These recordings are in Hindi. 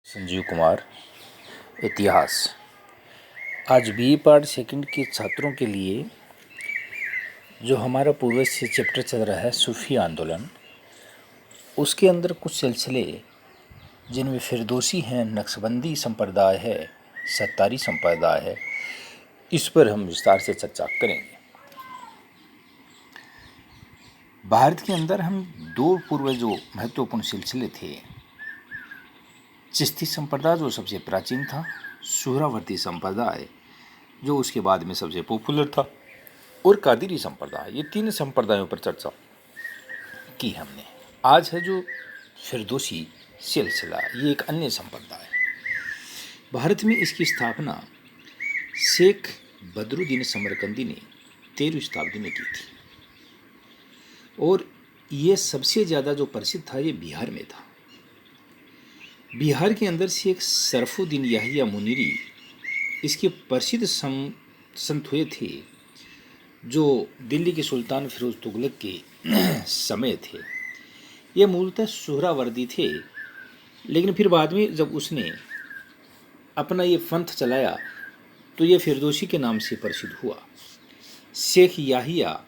संजीव कुमार। इतिहास। आज बीए पार्ट सेकंड के छात्रों के लिए जो हमारा पूर्व से चैप्टर चल रहा है सूफी आंदोलन, उसके अंदर कुछ सिलसिले जिनमें फिरदौसी हैं, नक्शबंदी संप्रदाय है, सत्तारी संप्रदाय है, इस पर हम विस्तार से चर्चा करेंगे। भारत के अंदर हम दो पूर्व जो महत्वपूर्ण सिलसिले थे, चिश्ती संप्रदाय जो सबसे प्राचीन था, सुहरावर्दी संप्रदाय जो उसके बाद में सबसे पॉपुलर था, और कादिरी संप्रदाय। ये तीन संप्रदायों पर चर्चा की हमने। आज है जो फिरदौसी सिलसिला, ये एक अन्य संप्रदाय है। भारत में इसकी स्थापना शेख बदरुद्दीन समरकंदी ने 13वीं शताब्दी में की थी, और ये सबसे ज़्यादा जो प्रसिद्ध था ये बिहार में था। बिहार के अंदर शेख सरफुद्दीन याहिया मुनीरी इसके प्रसिद्ध संत हुए थे, जो दिल्ली के सुल्तान फिरोज तुगलक के समय थे। ये मूलतः सुहरावर्दी थे, लेकिन फिर बाद में जब उसने अपना ये पंथ चलाया तो ये फिरदौसी के नाम से प्रसिद्ध हुआ। शेख याहिया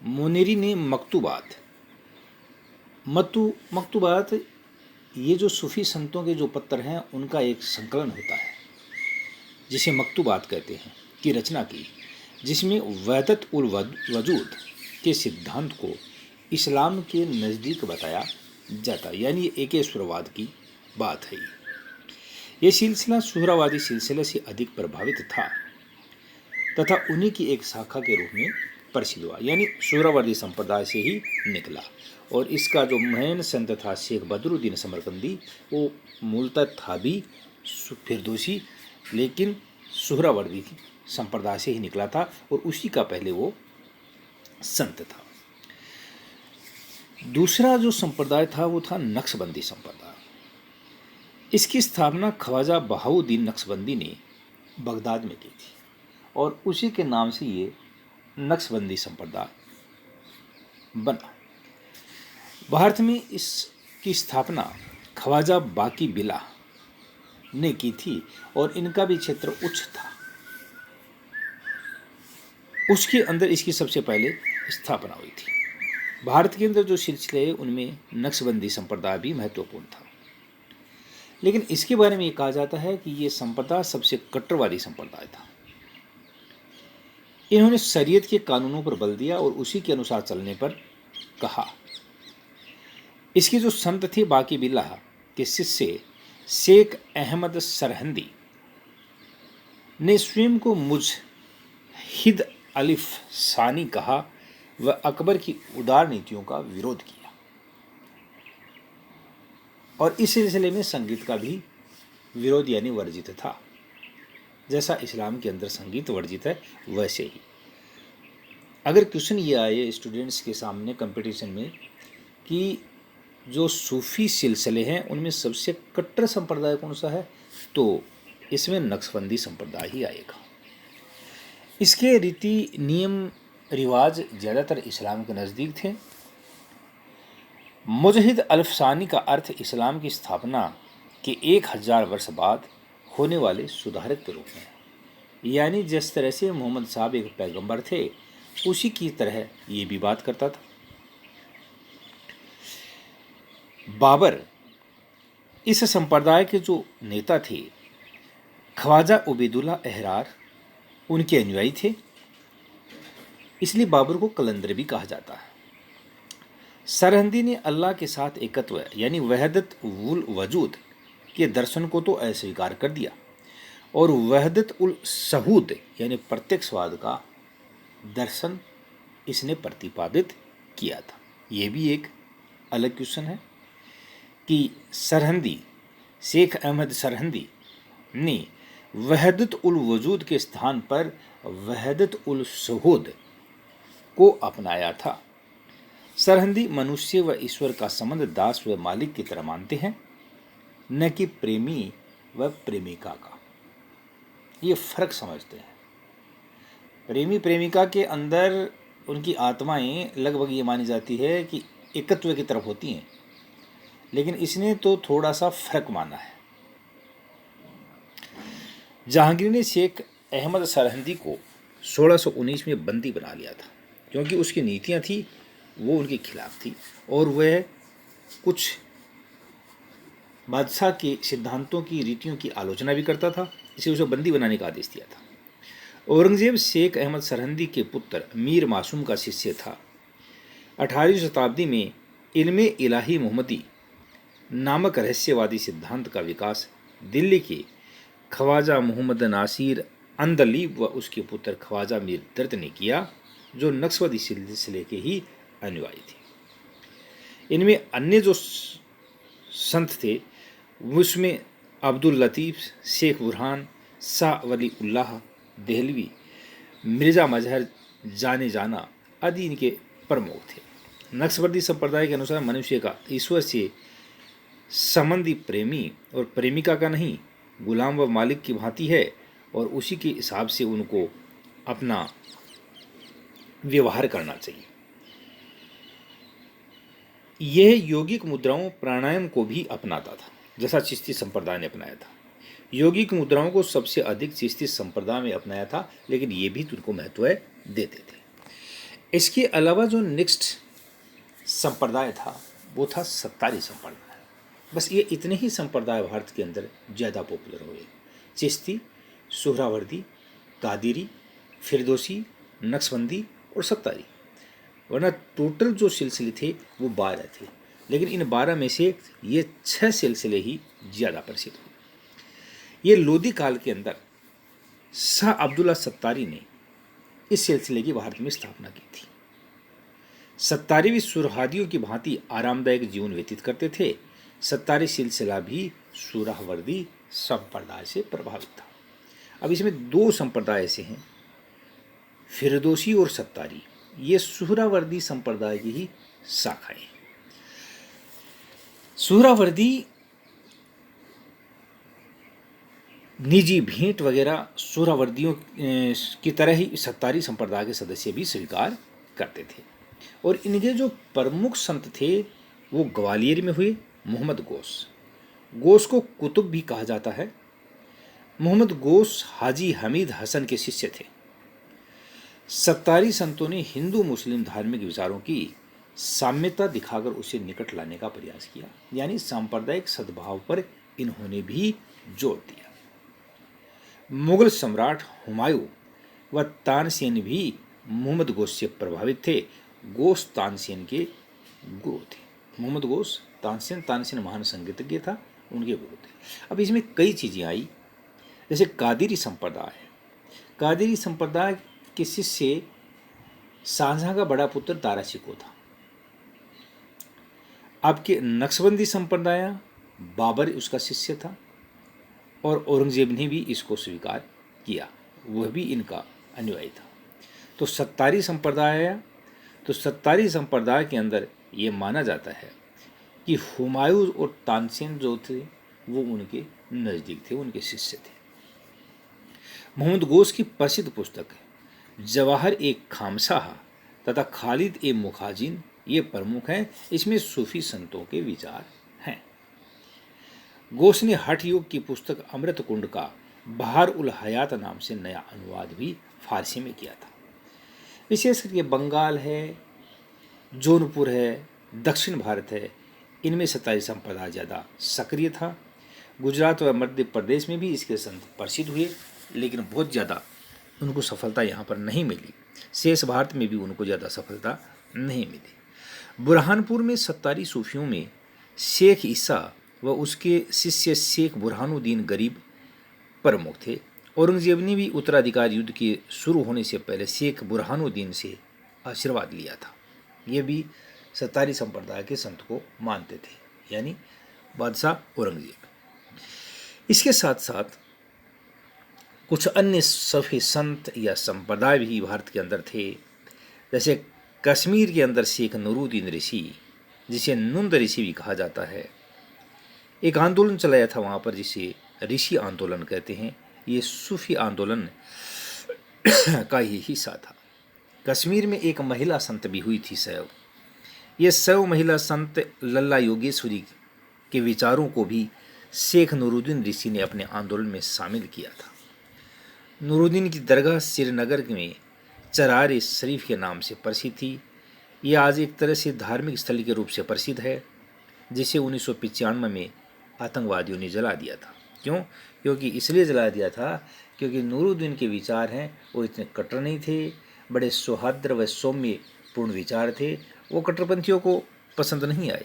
मुनीरी ने मकतूबात ये जो सूफी संतों के जो पत्र हैं उनका एक संकलन होता है, जिसे मकतूबात कहते हैं, की रचना की, जिसमें वहदत उल वजूद के सिद्धांत को इस्लाम के नज़दीक बताया जाता है, यानी एकेश्वरवाद की बात है। ये सिलसिला सुहरावादी सिलसिले से अधिक प्रभावित था तथा उन्हीं की एक शाखा के रूप में प्रसिद्ध हुआ, यानी सुहरावादी संप्रदाय से ही निकला। और इसका जो मेन संत था शेख बदरुद्दीन समरकंदी, वो मूलतः था भी फिरदौसी, लेकिन सुहरावर्दी संप्रदाय से ही निकला था, और उसी का पहले वो संत था। दूसरा जो संप्रदाय था वो था नक्शबंदी संप्रदाय। इसकी स्थापना ख्वाजा बहाउद्दीन नक्शबंदी ने बगदाद में की थी, और उसी के नाम से ये नक्शबंदी संप्रदाय बना। भारत में इसकी स्थापना ख्वाजा बाकी बिला ने की थी, और इनका भी क्षेत्र उच्च था। उसके अंदर इसकी सबसे पहले स्थापना हुई थी। भारत के अंदर जो सिलसिले उनमें नक्शबंदी संप्रदाय भी महत्वपूर्ण था, लेकिन इसके बारे में ये कहा जाता है कि ये संप्रदाय सबसे कट्टरवादी संप्रदाय था। इन्होंने शरीयत के कानूनों पर बल दिया और उसी के अनुसार चलने पर कहा। इसके जो संत थे बाकी बिल्लाह के शिष्य शेख अहमद सरहंदी ने स्वयं को मुजहिद अलिफ सानी कहा व अकबर की उदार नीतियों का विरोध किया, और इस सिलसिले में संगीत का भी विरोध यानी वर्जित था। जैसा इस्लाम के अंदर संगीत वर्जित है, वैसे ही अगर क्वेश्चन ये आए स्टूडेंट्स के सामने कंपटीशन में कि जो सूफी सिलसिले हैं उनमें सबसे कट्टर संप्रदाय कौन सा है, तो इसमें नक्शबंदी संप्रदाय ही आएगा। इसके रीति नियम रिवाज ज़्यादातर इस्लाम के नज़दीक थे। मुजहिद अल्फसानी का अर्थ इस्लाम की स्थापना के 1000 वर्ष बाद होने वाले सुधारक के रूप में, यानी जिस तरह से मोहम्मद साहब एक पैगंबर थे उसी की तरह ये भी बात करता था। बाबर इस संप्रदाय के जो नेता थे, ख्वाजा उबैदुल्ला अहरार उनके अनुयायी थे, इसलिए बाबर को कलंदर भी कहा जाता है। सरहंदी ने अल्लाह के साथ एकत्व यानी वहदत उल वजूद के दर्शन को तो अस्वीकार कर दिया, और वहदत उल सहूद यानी प्रत्यक्षवाद का दर्शन इसने प्रतिपादित किया था। ये भी एक अलग क्वेश्चन है कि सरहंदी शेख अहमद सरहंदी ने वहदत उल वजूद के स्थान पर वहदत उल सहूद को अपनाया था। सरहंदी मनुष्य व ईश्वर का संबंध दास व मालिक की तरह मानते हैं, न कि प्रेमी व प्रेमिका का। ये फर्क समझते हैं। प्रेमी प्रेमिका के अंदर उनकी आत्माएं लगभग ये मानी जाती है कि एकत्व की तरफ होती हैं, लेकिन इसने तो थोड़ा सा फर्क माना है। जहांगीर ने शेख अहमद सरहिंदी को 1619 में बंदी बना लिया था, क्योंकि उसकी नीतियां थी वो उनके खिलाफ थी और वह कुछ बादशाह के सिद्धांतों की रीतियों की आलोचना भी करता था, इसलिए उसे बंदी बनाने का आदेश दिया था। औरंगजेब शेख अहमद सरहिंदी के पुत्र मीर मासूम का शिष्य था। 18वीं शताब्दी में इल्मे इलाही मोहम्मदी नामक रहस्यवादी सिद्धांत का विकास दिल्ली के ख्वाजा मोहम्मद नासिर अंदलीब व उसके पुत्र ख्वाजा मीर दर्द ने किया, जो नक्शबंदी सिलसिले के ही अनुयायी थे। इनमें अन्य जो संत थे उसमें अब्दुल लतीफ़, शेख बुरहान, शाह वली उल्लाह देहलवी, मिर्ज़ा मजहर जाने जाना आदि इनके प्रमुख थे। नक्शबंदी संप्रदाय के अनुसार मनुष्य का ईश्वर से संबंधी प्रेमी और प्रेमिका का नहीं, गुलाम व मालिक की भांति है और उसी के हिसाब से उनको अपना व्यवहार करना चाहिए। यह यौगिक मुद्राओं प्राणायाम को भी अपनाता था, जैसा चिश्ती संप्रदाय ने अपनाया था। यौगिक मुद्राओं को सबसे अधिक चिश्ती संप्रदाय में अपनाया था, लेकिन ये भी उनको महत्व देते थे। इसके अलावा जो नेक्स्ट संप्रदाय था वो था सत्तारी संप्रदाय। बस ये इतने ही संप्रदाय भारत के अंदर ज़्यादा पॉपुलर हुए, चिश्ती, सुहरावर्दी, कादिरी, फिरदौसी, नक्शबंदी और सत्तारी। वरना टोटल जो सिलसिले थे वो 12 थे, लेकिन इन 12 में से ये 6 सिलसिले ही ज़्यादा प्रसिद्ध हुए। ये लोदी काल के अंदर शाह अब्दुल्ला सत्तारी ने इस सिलसिले की भारत में स्थापना की थी। सत्तारी भी सुरहादियों की भांति आरामदायक जीवन व्यतीत करते थे। सत्तारी सिलसिला भी सुहरावर्दी संप्रदाय से प्रभावित था। अब इसमें 2 संप्रदाय ऐसे हैं, फिरदौसी और सत्तारी, ये सुहरावर्दी संप्रदाय की ही शाखाएं। सुहरावर्दी निजी भेंट वगैरह सुहरावर्दियों की तरह ही सत्तारी संप्रदाय के सदस्य भी स्वीकार करते थे। और इनके जो प्रमुख संत थे वो ग्वालियर में हुए मोहम्मद गोस। गोस को कुतुब भी कहा जाता है। मोहम्मद गोस हाजी हमीद हसन के शिष्य थे। सत्तारी संतों ने हिंदू मुस्लिम धार्मिक विचारों की साम्यता दिखाकर उसे निकट लाने का प्रयास किया, यानी सांप्रदायिक सद्भाव पर इन्होंने भी जोर दिया। मुगल सम्राट हुमायूं व तानसेन भी मोहम्मद गोस से प्रभावित थे। गोस तानसेन के गुरु थे। मोहम्मद गोस तानसेन महान संगीतज्ञ था, उनके गुरु थे। अब इसमें कई चीज़ें आई, जैसे कादिरी संप्रदाय है। कादिरी संप्रदाय के शिष्य शाहजहां का बड़ा पुत्र दारा शिकोह था। आपके नक्शबंदी संप्रदाय बाबर उसका शिष्य था और औरंगजेब ने भी इसको स्वीकार किया, वह भी इनका अनुयायी था। तो सत्तारी संप्रदाय के अंदर ये माना जाता है कि हुमायूं और तानसेन जो थे वो उनके नज़दीक थे, उनके शिष्य थे। मोहम्मद गोस की प्रसिद्ध पुस्तक है जवाहर ए खामसाह तथा खालिद ए मुखाजिन, ये प्रमुख हैं। इसमें सूफी संतों के विचार हैं। गोस ने हठ योग की पुस्तक अमृत कुंड का बहार उल हयात नाम से नया अनुवाद भी फारसी में किया था। विशेष करके बंगाल है, जौनपुर है, दक्षिण भारत है, इनमें सत्तारी संप्रदाय ज़्यादा सक्रिय था। गुजरात व मध्य प्रदेश में भी इसके संत प्रसिद्ध हुए, लेकिन बहुत ज़्यादा उनको सफलता यहाँ पर नहीं मिली। शेष भारत में भी उनको ज़्यादा सफलता नहीं मिली। बुरहानपुर में सत्तारी सूफियों में शेख ईसा व उसके शिष्य शेख बुरहानुद्दीन गरीब प्रमुख थे। औरंगजेब ने भी उत्तराधिकार युद्ध के शुरू होने से पहले शेख बुरहानुद्दीन से आशीर्वाद लिया था। ये भी सत्तारी संप्रदाय के संत को मानते थे, यानी बादशाह औरंगजेब। इसके साथ साथ कुछ अन्य सफ़ी संत या संप्रदाय भी भारत के अंदर थे। जैसे कश्मीर के अंदर शेख नूरुद्दीन ऋषि, जिसे नुंद ऋषि भी कहा जाता है, एक आंदोलन चलाया था वहाँ पर, जिसे ऋषि आंदोलन कहते हैं। ये सूफी आंदोलन का ही हिस्सा था। कश्मीर में एक महिला संत भी हुई थी सैव। ये सैव महिला संत लल्ला योगेश्वरी के विचारों को भी शेख नूरुद्दीन ऋषि ने अपने आंदोलन में शामिल किया था। नूरुद्दीन की दरगाह श्रीनगर में चरार शरीफ के नाम से प्रसिद्ध थी। यह आज एक तरह से धार्मिक स्थल के रूप से प्रसिद्ध है, जिसे 1995 में आतंकवादियों ने जला दिया था। क्यों? क्योंकि इसलिए जला दिया था क्योंकि नूरुद्दीन के विचार हैं वो इतने कट्टर नहीं थे, बड़े सौहार्द व सौम्य पूर्ण विचार थे, वो कट्टरपंथियों को पसंद नहीं आए।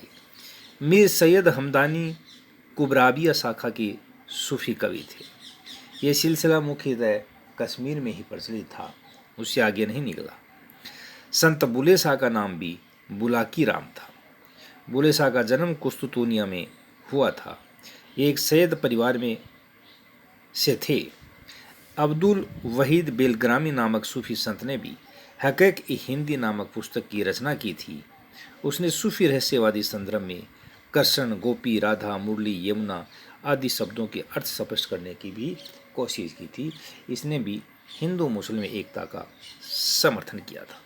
मीर सैयद हमदानी कुबराबिया शाखा के सूफी कवि थे। ये सिलसिला मुख्यतः कश्मीर में ही प्रचलित था, उससे आगे नहीं निकला। संत बुले शाह का नाम भी बुलाकी राम था। बुले शाह का जन्म कुस्तुतूनिया में हुआ था। ये एक सैयद परिवार में से थे। अब्दुल वहीद बेलग्रामी नामक सूफी संत ने भी हक़ीक़ हिंदी नामक पुस्तक की रचना की थी। उसने सूफी रहस्यवादी संदर्भ में कृष्ण, गोपी, राधा, मुरली, यमुना आदि शब्दों के अर्थ स्पष्ट करने की भी कोशिश की थी। इसने भी हिंदू मुस्लिम एकता का समर्थन किया था।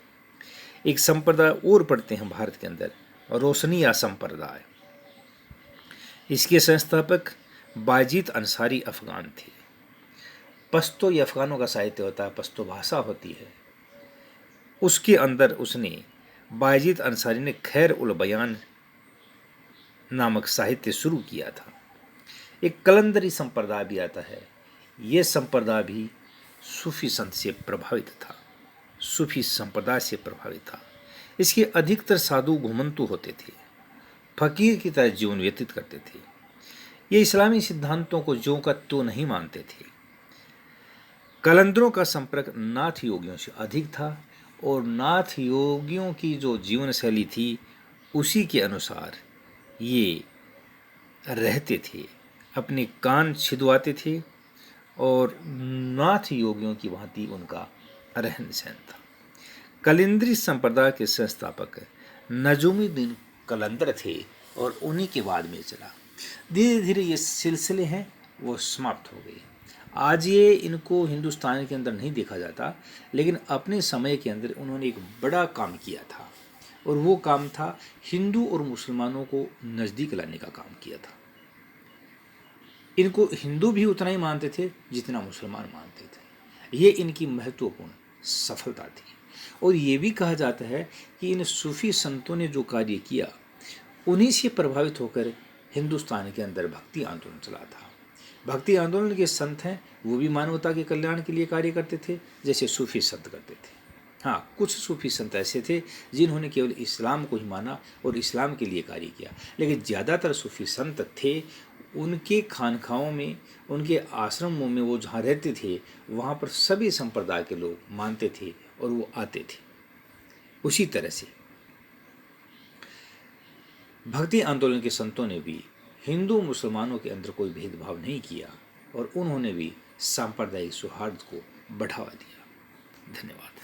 एक संप्रदाय और पढ़ते हैं भारत के अंदर, रोशनिया संप्रदाय। इसके संस्थापक बायजीद अंसारी अफगान थे। पश्तो ये अफगानों का साहित्य होता है, पश्तो भाषा होती है। उसके अंदर उसने बायजीद अंसारी ने खैर उल बयान नामक साहित्य शुरू किया था। एक कलंदरी संप्रदाय भी आता है। ये संप्रदाय भी सूफी संत से प्रभावित था, सूफी संप्रदाय से प्रभावित था। इसके अधिकतर साधु घुमंतु होते थे, फकीर की तरह जीवन व्यतीत करते थे। ये इस्लामी सिद्धांतों को ज्यों का त्यों नहीं मानते थे। कलंदरों का संपर्क नाथ योगियों से अधिक था और नाथ योगियों की जो जीवन शैली थी उसी के अनुसार ये रहते थे, अपने कान छिदवाते थे और नाथ योगियों की भांति उनका रहन सहन था। कलिंद्री संप्रदाय के संस्थापक नजमुद्दीन कलंदर थे और उन्हीं के बाद में चला। धीरे धीरे ये सिलसिले हैं वो समाप्त हो गए। आज ये इनको हिंदुस्तान के अंदर नहीं देखा जाता, लेकिन अपने समय के अंदर उन्होंने एक बड़ा काम किया था और वो काम था हिंदू और मुसलमानों को नज़दीक लाने का काम किया था। इनको हिंदू भी उतना ही मानते थे जितना मुसलमान मानते थे। ये इनकी महत्वपूर्ण सफलता थी। और ये भी कहा जाता है कि इन सूफी संतों ने जो कार्य किया उन्हीं से प्रभावित होकर हिंदुस्तान के अंदर भक्ति आंदोलन चला था। भक्ति आंदोलन के संत हैं वो भी मानवता के कल्याण के लिए कार्य करते थे, जैसे सूफी संत करते थे। हाँ, कुछ सूफी संत ऐसे थे जिन्होंने केवल इस्लाम को ही माना और इस्लाम के लिए कार्य किया, लेकिन ज़्यादातर सूफी संत थे उनके खानखाओं में, उनके आश्रमों में, वो जहाँ रहते थे वहाँ पर सभी संप्रदाय के लोग मानते थे और वो आते थे। उसी तरह से भक्ति आंदोलन के संतों ने भी हिंदू मुसलमानों के अंदर कोई भेदभाव नहीं किया और उन्होंने भी सांप्रदायिक सौहार्द को बढ़ावा दिया। धन्यवाद।